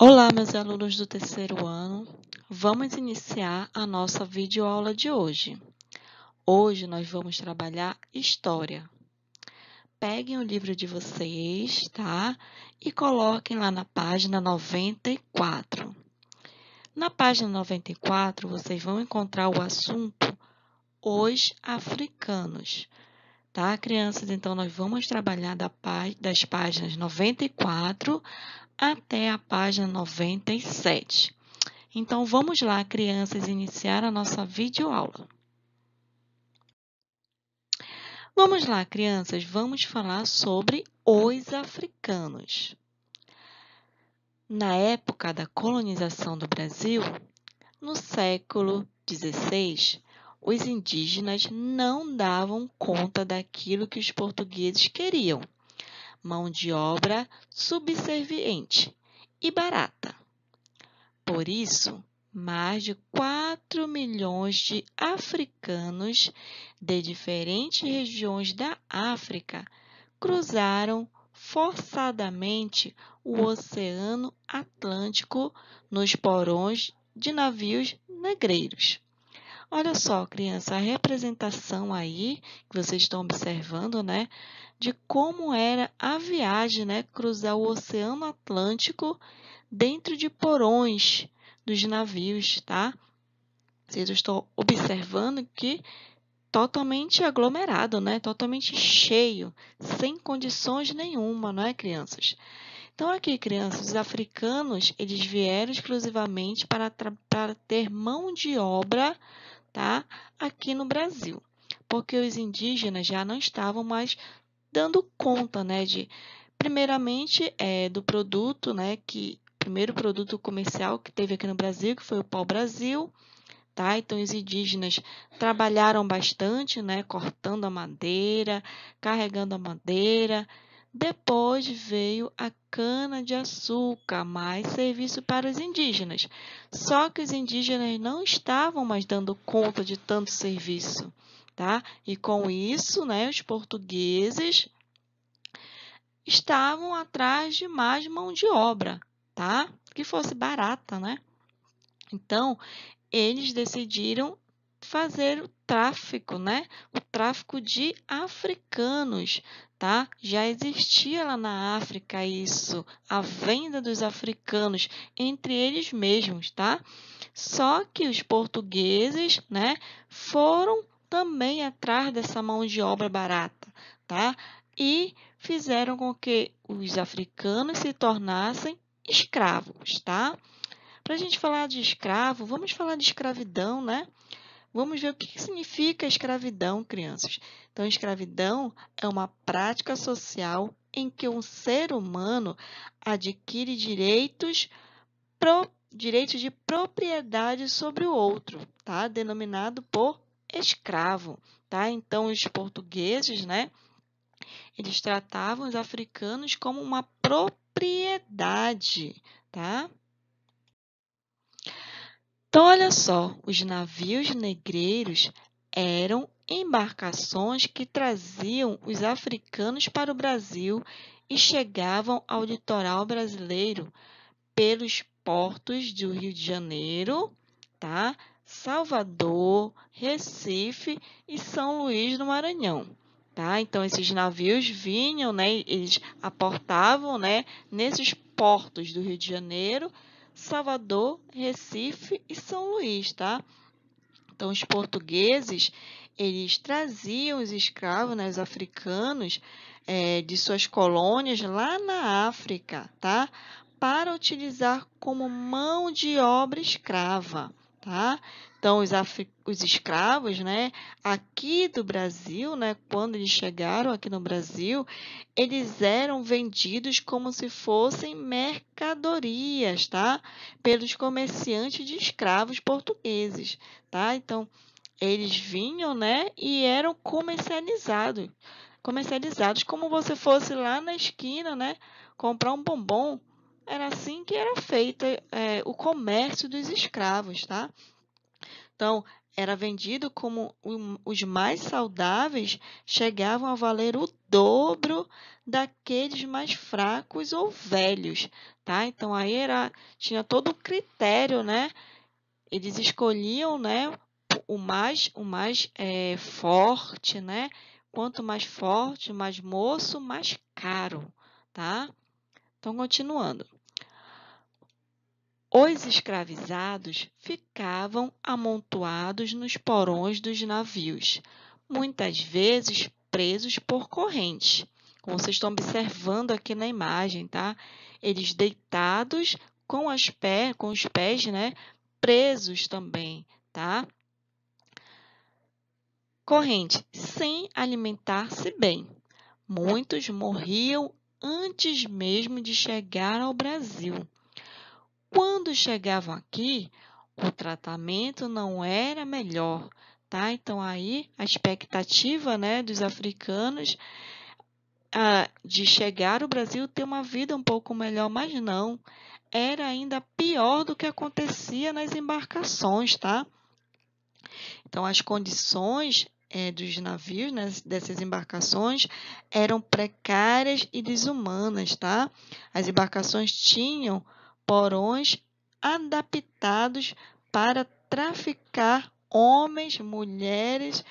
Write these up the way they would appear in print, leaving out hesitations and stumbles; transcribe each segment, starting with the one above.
Olá, meus alunos do terceiro ano. Vamos iniciar a nossa videoaula de hoje. Hoje nós vamos trabalhar História. Peguem o livro de vocês, tá? E coloquem lá na página 94. Na página 94, vocês vão encontrar o assunto Os Africanos. Tá, crianças? Então, nós vamos trabalhar das páginas 94 até a página 97. Então, vamos lá, crianças, iniciar a nossa videoaula. Vamos lá, crianças, vamos falar sobre os africanos. Na época da colonização do Brasil, no século XVI, os indígenas não davam conta daquilo que os portugueses queriam: mão de obra subserviente e barata. Por isso, mais de 4 milhões de africanos de diferentes regiões da África cruzaram forçadamente o Oceano Atlântico nos porões de navios negreiros. Olha só, criança, a representação aí que vocês estão observando, né, de como era a viagem, né, cruzar o Oceano Atlântico dentro de porões dos navios, tá? Vocês estão observando que totalmente aglomerado, né? Totalmente cheio, sem condições nenhuma, não é, crianças? Então, aqui, crianças, os africanos, eles vieram exclusivamente para ter mão de obra, tá? Aqui no Brasil, porque os indígenas já não estavam mais dando conta, né, primeiramente, do produto, né, primeiro produto comercial que teve aqui no Brasil, que foi o pau-brasil, tá? Então, os indígenas trabalharam bastante, né, cortando a madeira, carregando a madeira. Depois veio a cana-de-açúcar, mais serviço para os indígenas. Só que os indígenas não estavam mais dando conta de tanto serviço, tá? E com isso, né, os portugueses estavam atrás de mais mão de obra, tá? Que fosse barata, né? Então, eles decidiram fazer o tráfico, né? O tráfico de africanos, tá? Já existia lá na África isso, a venda dos africanos entre eles mesmos, tá? Só que os portugueses, né, foram também atrás dessa mão de obra barata, tá? E fizeram com que os africanos se tornassem escravos, tá? Para a gente falar de escravo, vamos falar de escravidão, né? Vamos ver o que significa escravidão, crianças. Então, escravidão é uma prática social em que um ser humano adquire direitos de propriedade sobre o outro, tá? Denominado por escravo, tá? Então, os portugueses, né? Eles tratavam os africanos como uma propriedade, tá? Então, olha só, os navios negreiros eram embarcações que traziam os africanos para o Brasil e chegavam ao litoral brasileiro pelos portos do Rio de Janeiro, tá? Salvador, Recife e São Luís do Maranhão. Tá? Então, esses navios vinham, né? Eles aportavam, né, nesses portos do Rio de Janeiro, Salvador, Recife e São Luís, tá? Então, os portugueses, eles traziam os escravos, né, os africanos, de suas colônias lá na África, tá? Para utilizar como mão de obra escrava, tá? Então, os escravos, né, aqui do Brasil, né, quando eles chegaram aqui no Brasil, eles eram vendidos como se fossem mercadorias, tá? Pelos comerciantes de escravos portugueses, tá? Então, eles vinham, né, e eram comercializados como você fosse lá na esquina, né, comprar um bombom. Era assim que era feito o comércio dos escravos, tá? Então, era vendido como os mais saudáveis, chegavam a valer o dobro daqueles mais fracos ou velhos, tá? Então aí tinha todo o critério, né? Eles escolhiam, né, o mais forte, né? Quanto mais forte, mais moço, mais caro, tá? Então, continuando. Os escravizados ficavam amontoados nos porões dos navios, muitas vezes presos por correntes. Como vocês estão observando aqui na imagem, tá? Eles deitados com os pés, né, presos também, tá? Corrente, sem alimentar-se bem. Muitos morriam antes mesmo de chegar ao Brasil. Quando chegavam aqui, o tratamento não era melhor, tá? Então, aí, a expectativa, né, dos africanos de chegar ao Brasil ter uma vida um pouco melhor, mas não. Era ainda pior do que acontecia nas embarcações, tá? Então, as condições dos navios, né, dessas embarcações, eram precárias e desumanas, tá? As embarcações tinham porões adaptados para traficar homens, mulheres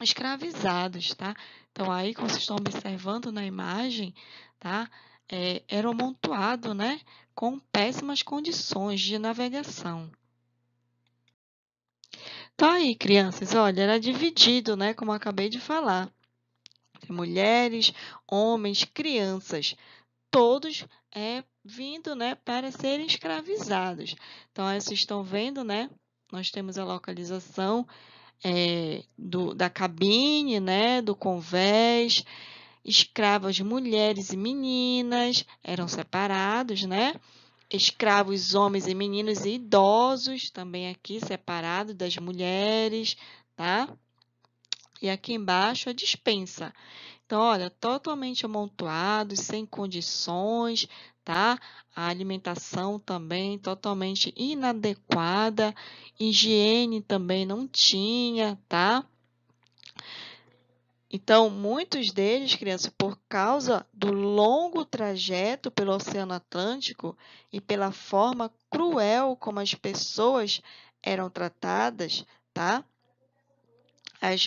escravizados, tá? Então, aí, como vocês estão observando na imagem, tá? Era amontoado, né, com péssimas condições de navegação. Tá aí, crianças, olha, era dividido, né, como eu acabei de falar. Mulheres, homens, crianças, todos vindo, né, para serem escravizados. Então, aí vocês estão vendo, né, nós temos a localização da cabine, né, do convés, escravas mulheres e meninas eram separados, né? Escravos homens e meninos e idosos, também aqui separado das mulheres, tá? E aqui embaixo a dispensa. Então, olha, totalmente amontoados, sem condições, tá? A alimentação também totalmente inadequada, higiene também não tinha, tá? Então, muitos deles, crianças, por causa do longo trajeto pelo Oceano Atlântico e pela forma cruel como as pessoas eram tratadas, tá?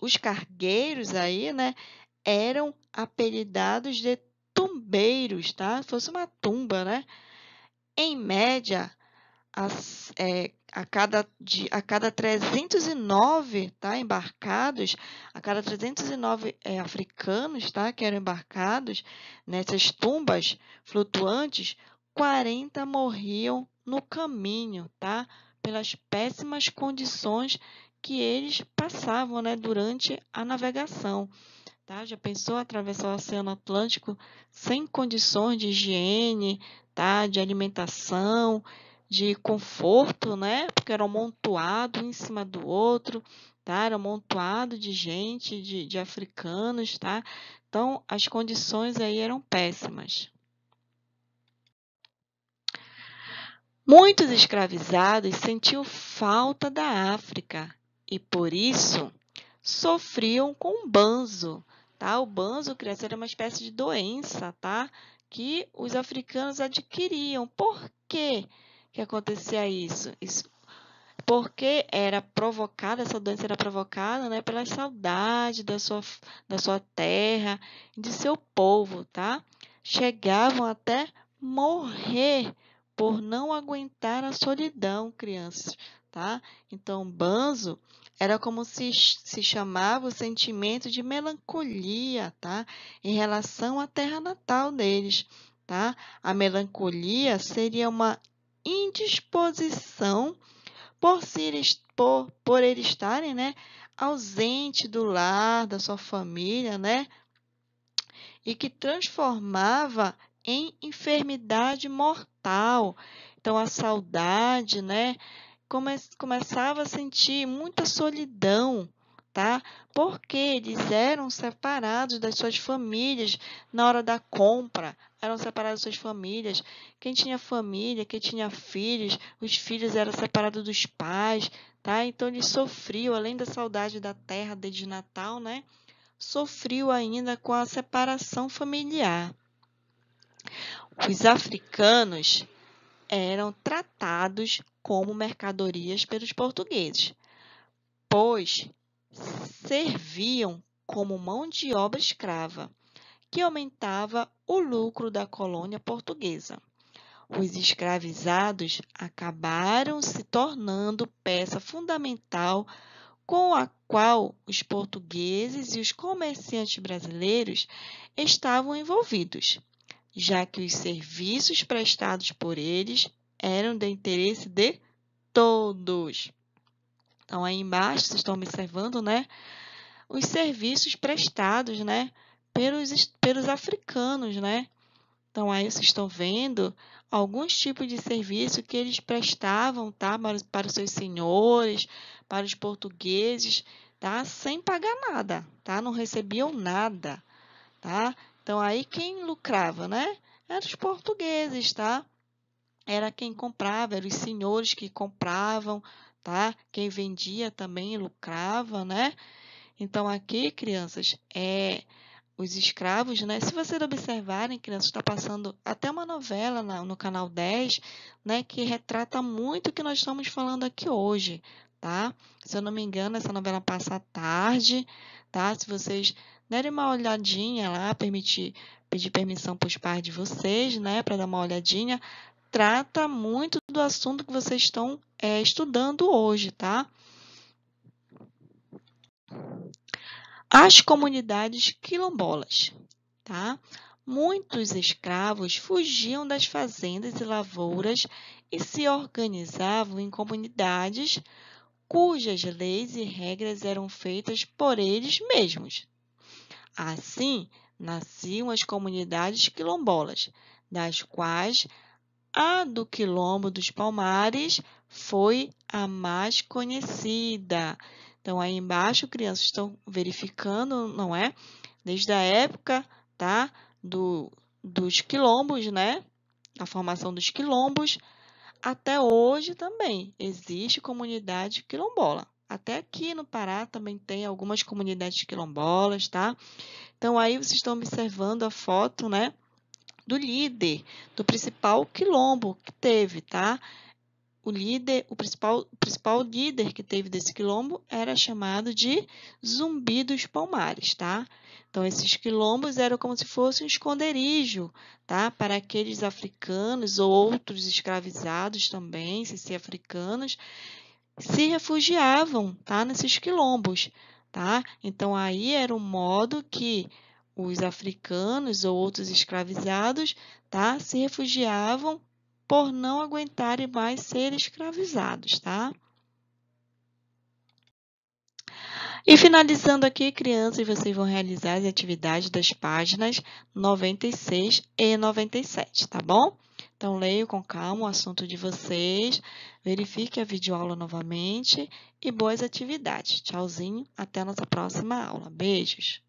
Os cargueiros aí, né, eram apelidados de tumbeiros, tá? Se fosse uma tumba, né? Em média, a cada 309, tá, embarcados, a cada 309 africanos, tá, que eram embarcados nessas tumbas flutuantes, 40 morriam no caminho, tá, pelas péssimas condições que eles passavam, né, durante a navegação. Tá? Já pensou atravessar o Oceano Atlântico sem condições de higiene, tá? De alimentação, de conforto, né? Porque era amontoado um em cima do outro, tá? Era amontoado de gente, de africanos, tá? Então, as condições aí eram péssimas. Muitos escravizados sentiam falta da África e, por isso, sofriam com o banzo, tá? O banzo, criança, era uma espécie de doença, tá? Que os africanos adquiriam. Por quê que acontecia isso? Porque essa doença era provocada, né, pela saudade da sua terra, de seu povo, tá? Chegavam até morrer por não aguentar a solidão, crianças, tá? Então, banzo era como se chamava o sentimento de melancolia, tá? Em relação à terra natal deles, tá? A melancolia seria uma indisposição por eles estarem, né, ausente do lar, da sua família, né, e que transformava em enfermidade mortal. Então, a saudade, né, começava a sentir muita solidão, tá? Porque eles eram separados das suas famílias na hora da compra. eram separados das suas famílias. Quem tinha família, quem tinha filhos, os filhos eram separados dos pais, tá? Então eles sofriam, além da saudade da terra desde Natal, né? Sofriam ainda com a separação familiar. Os africanos eram tratados como mercadorias pelos portugueses, pois serviam como mão de obra escrava, que aumentava o lucro da colônia portuguesa. Os escravizados acabaram se tornando peça fundamental com a qual os portugueses e os comerciantes brasileiros estavam envolvidos, já que os serviços prestados por eles eram de interesse de todos. Então, aí embaixo, vocês estão observando, né? Os serviços prestados, né? Pelos africanos, né? Então, aí vocês estão vendo alguns tipos de serviço que eles prestavam, tá? Para os seus senhores, para os portugueses, tá? Sem pagar nada, tá? Não recebiam nada, tá? Então, aí quem lucrava, né? Eram os portugueses, tá? Era quem comprava, eram os senhores que compravam, tá? Quem vendia também lucrava, né? Então, aqui, crianças, os escravos, né? Se vocês observarem, crianças, está passando até uma novela no canal 10, né? Que retrata muito o que nós estamos falando aqui hoje, tá? Se eu não me engano, essa novela passa à tarde, tá? Se vocês derem uma olhadinha lá, pedir permissão para os pais de vocês, né? Para dar uma olhadinha, trata muito do assunto que vocês estão estudando hoje, tá? As comunidades quilombolas, tá? Muitos escravos fugiam das fazendas e lavouras e se organizavam em comunidades cujas leis e regras eram feitas por eles mesmos. Assim, nasciam as comunidades quilombolas, das quais a do Quilombo dos Palmares foi a mais conhecida. Então, aí embaixo, crianças estão verificando, não é? Desde a época, tá? Dos quilombos, né? A formação dos quilombos, até hoje também existe comunidade quilombola. Até aqui no Pará também tem algumas comunidades quilombolas, tá? Então, aí vocês estão observando a foto, né? Do líder, do principal quilombo que teve, tá? O principal líder que teve desse quilombo era chamado de Zumbi dos Palmares, tá? Então, esses quilombos eram como se fosse um esconderijo, tá? Para aqueles africanos ou outros escravizados também, sem ser africanos, se refugiavam, tá? Nesses quilombos, tá? Então, aí era um modo que os africanos ou outros escravizados, tá? Se refugiavam por não aguentarem mais ser escravizados, tá? E finalizando aqui, crianças, vocês vão realizar as atividades das páginas 96 e 97, tá bom? Então, leiam com calma o assunto de vocês, verifique a videoaula novamente e boas atividades. Tchauzinho, até a nossa próxima aula. Beijos!